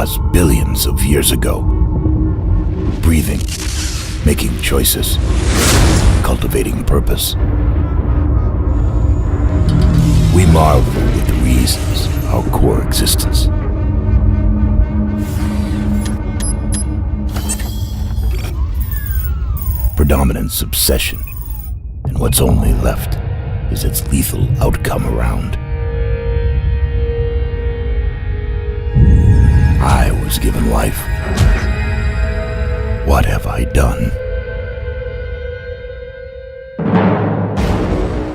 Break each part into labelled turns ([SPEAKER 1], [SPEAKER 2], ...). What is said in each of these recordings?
[SPEAKER 1] was billions of years ago. Breathing, making choices, cultivating purpose. We marvel at the reasons of our core existence. Predominance, obsession, and what's only left is its lethal outcome around. I was given life. What have I done?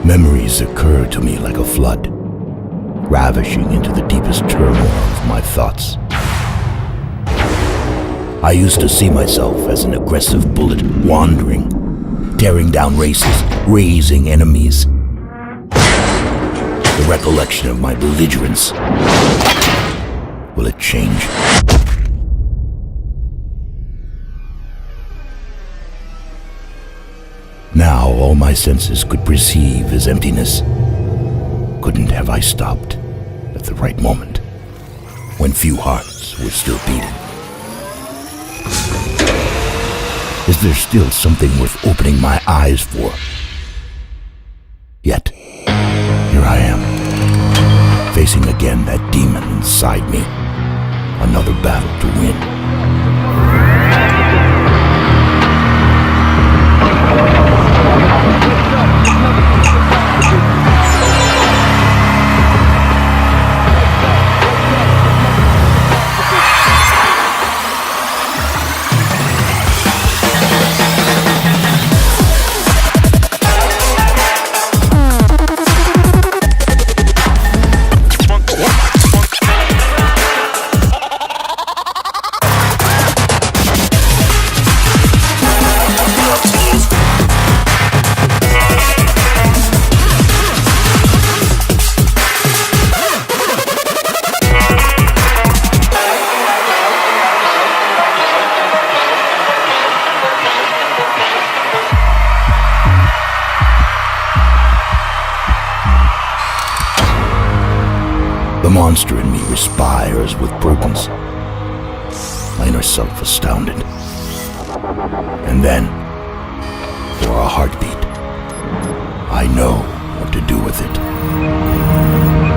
[SPEAKER 1] Memories occur to me like a flood, ravishing into the deepest turmoil of my thoughts. I used to see myself as an aggressive bullet wandering, tearing down races, raising enemies. The recollection of my belligerence. Will it change? Now all my senses could perceive is emptiness. Couldn't have I stopped at the right moment, when few hearts were still beating? Is there still something worth opening my eyes for? Yet, here I am, facing again that demon inside me. Another battle to win. The monster in me respires with burdens, my inner self astounded. And then, for a heartbeat, I know what to do with it.